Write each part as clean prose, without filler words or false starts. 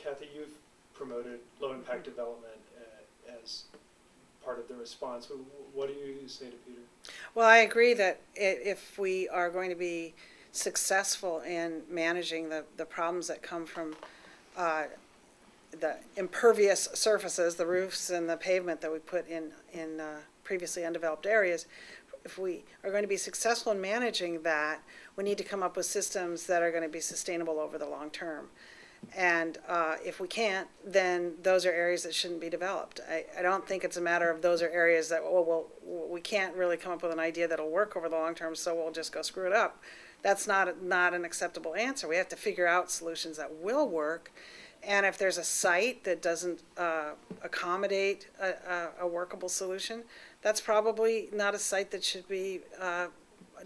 Kathy, you've promoted low-impact development as part of the response. What do you say to Peter? Well, I agree that if we are going to be successful in managing the problems that come from the impervious surfaces, the roofs and the pavement that we put in previously undeveloped areas, if we are going to be successful in managing that, we need to come up with systems that are going to be sustainable over the long term. And if we can't, then those are areas that shouldn't be developed. I don't think it's a matter of those are areas that, we can't really come up with an idea that'll work over the long term, so we'll just go screw it up. That's not an acceptable answer. We have to figure out solutions that will work. And if there's a site that doesn't accommodate a workable solution, that's probably not a site that should be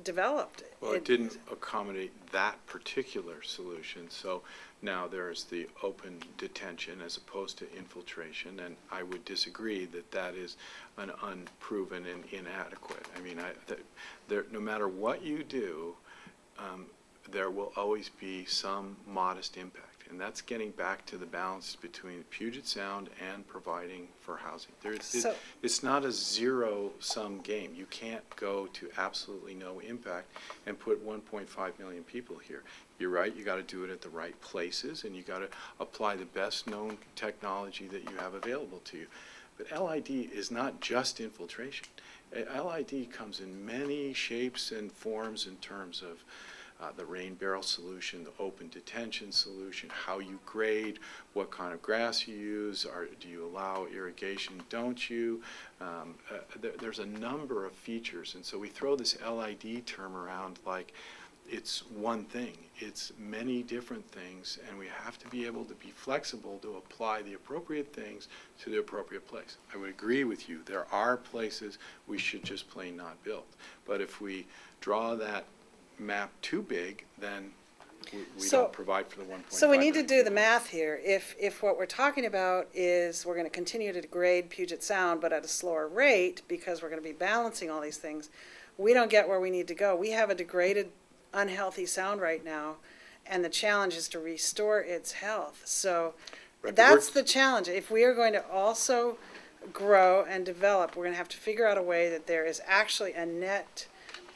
developed. Well, it didn't accommodate that particular solution, so now there's the open detention as opposed to infiltration, and I would disagree that that is an unproven and inadequate. I mean, no matter what you do, there will always be some modest impact. And that's getting back to the balance between Puget Sound and providing for housing. It's not a zero-sum game. You can't go to absolutely no impact and put 1.5 million people here. You're right, you got to do it at the right places, and you got to apply the best known technology that you have available to you. But LID is not just infiltration. LID comes in many shapes and forms in terms of the rain barrel solution, the open detention solution, how you grade, what kind of grass you use, do you allow irrigation, don't you? There's a number of features, and so we throw this LID term around like it's one thing. It's many different things, and we have to be able to be flexible to apply the appropriate things to the appropriate place. I would agree with you. There are places we should just plain not build. But if we draw that map too big, then we don't provide for the 1.5 So we need to million do the people. math here. If what we're talking about is we're going to continue to degrade Puget Sound, but at a slower rate because we're going to be balancing all these things, we don't get where we need to go. We have a degraded, unhealthy sound right now, and the challenge is to restore its health. So Right, that's the challenge. If we are going to also grow and develop, we're going to have to figure out a way that there is actually a net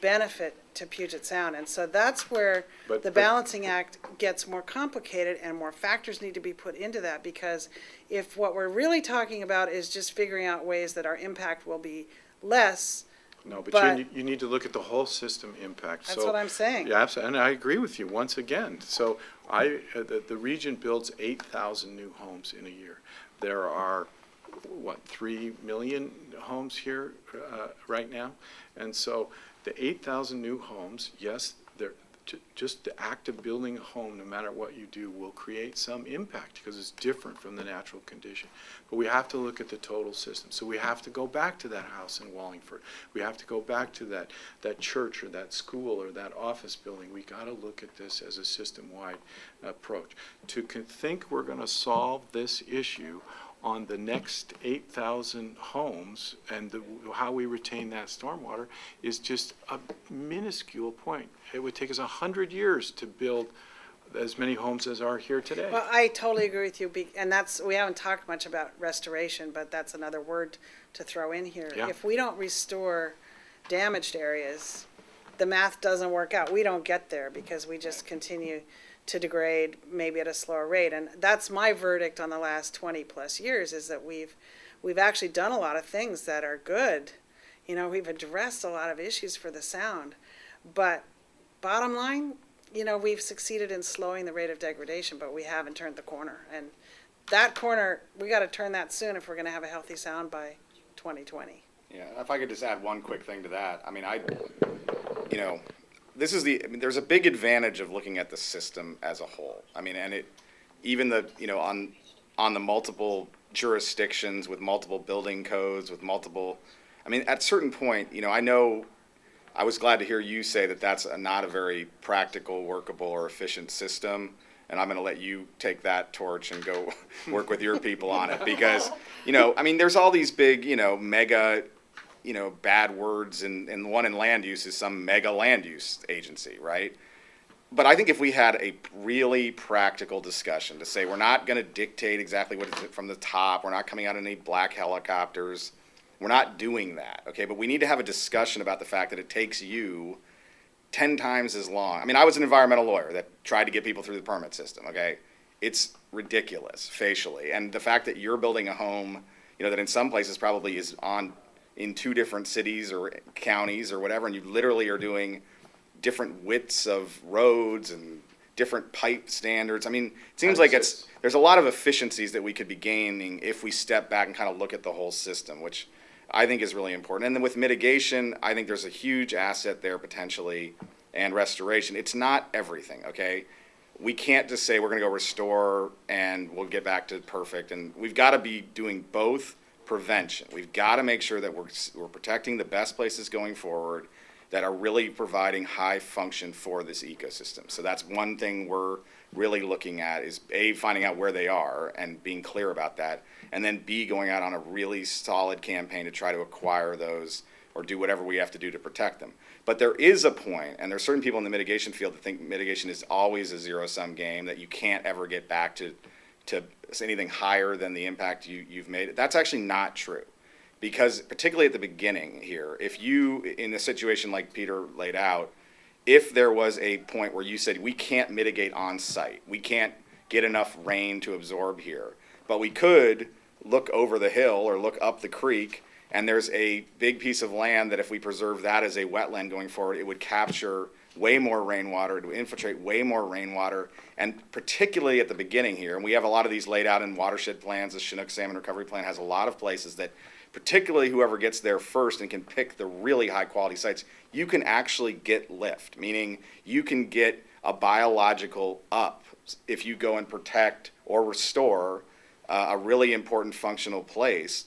benefit to Puget Sound. And so that's where the balancing act gets more complicated, and more factors need to be put into that, because if what we're really talking about is just figuring out ways that our impact will be less. No, but you need to look at the whole system impact. That's what I'm saying. Yeah, absolutely, and I agree with you once again. So the region builds 8,000 new homes in a year. There are, 3 million homes here right now? And so the 8,000 new homes, yes, just the act of building a home, no matter what you do, will create some impact because it's different from the natural condition. But we have to look at the total system. So we have to go back to that house in Wallingford. We have to go back to that church or that school or that office building. We got to look at this as a system-wide approach. To think we're going to solve this issue on the next 8,000 homes and how we retain that stormwater is just a minuscule point. It would take us 100 years to build as many homes as are here today. Well, I totally agree with you, and we haven't talked much about restoration, but that's another word to throw in here. Yeah. If we don't restore damaged areas, the math doesn't work out. We don't get there because we just continue to degrade, maybe at a slower rate. And that's my verdict on the last 20 plus years, is that we've actually done a lot of things that are good. We've addressed a lot of issues for the sound, but bottom line, we've succeeded in slowing the rate of degradation, but we haven't turned the corner. And that corner, we got to turn that soon if we're going to have a healthy sound by 2020. Yeah, if I could just add one quick thing to that. I mean, there's a big advantage of looking at the system as a whole. I mean, and on the multiple jurisdictions with multiple building codes, with multiple, I mean, at a certain point, I know I was glad to hear you say that that's not a very practical, workable, or efficient system. And I'm going to let you take that torch and go work with your people on it, because, I mean, there's all these big, mega, bad words, and the one in land use is some mega land use agency, right? But I think if we had a really practical discussion to say we're not going to dictate exactly what is it from the top, we're not coming out in any black helicopters, we're not doing that, okay? But we need to have a discussion about the fact that it takes you 10 times as long. I mean, I was an environmental lawyer that tried to get people through the permit system, okay? It's ridiculous facially. And the fact that you're building a home, you know, that in some places probably is in 2 different cities or counties or whatever, and you literally are doing different widths of roads and different pipe standards. I mean, it seems like there's a lot of efficiencies that we could be gaining if we step back and kind of look at the whole system, which I think is really important. And then with mitigation, I think there's a huge asset there potentially, and restoration. It's not everything, okay? We can't just say we're going to go restore and we'll get back to perfect. And we've got to be doing both prevention. We've got to make sure that we're protecting the best places going forward that are really providing high function for this ecosystem. So that's one thing we're really looking at is A, finding out where they are and being clear about that, and then B, going out on a really solid campaign to try to acquire those or do whatever we have to do to protect them. But there is a point, and there's certain people in the mitigation field that think mitigation is always a zero-sum game, that you can't ever get back to anything higher than the impact you've made. That's actually not true. Because particularly at the beginning here, if you, in a situation like Peter laid out, if there was a point where you said we can't mitigate on site, we can't get enough rain to absorb here, but we could look over the hill or look up the creek, and there's a big piece of land that if we preserve that as a wetland going forward, it would capture way more rainwater, it would infiltrate way more rainwater, and particularly at the beginning here, and we have a lot of these laid out in watershed plans. The Chinook Salmon Recovery Plan has a lot of places that particularly whoever gets there first and can pick the really high quality sites, you can actually get lift, meaning you can get a biological up if you go and protect or restore a really important functional place.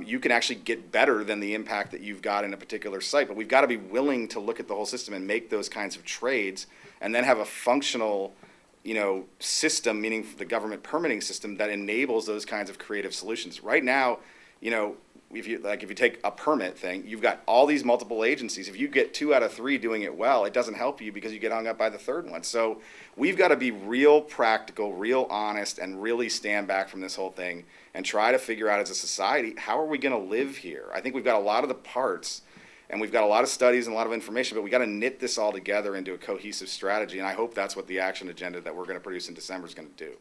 You can actually get better than the impact that you've got in a particular site. But we've got to be willing to look at the whole system and make those kinds of trades and then have a functional, you know, system, meaning the government permitting system that enables those kinds of creative solutions. Right now, you know, if you take a permit thing, you've got all these multiple agencies. If you get 2 out of 3 doing it well, it doesn't help you because you get hung up by the third one. So we've got to be real practical, real honest, and really stand back from this whole thing and try to figure out as a society, how are we going to live here? I think we've got a lot of the parts, and we've got a lot of studies and a lot of information, but we got to knit this all together into a cohesive strategy. And I hope that's what the action agenda that we're going to produce in December is going to do.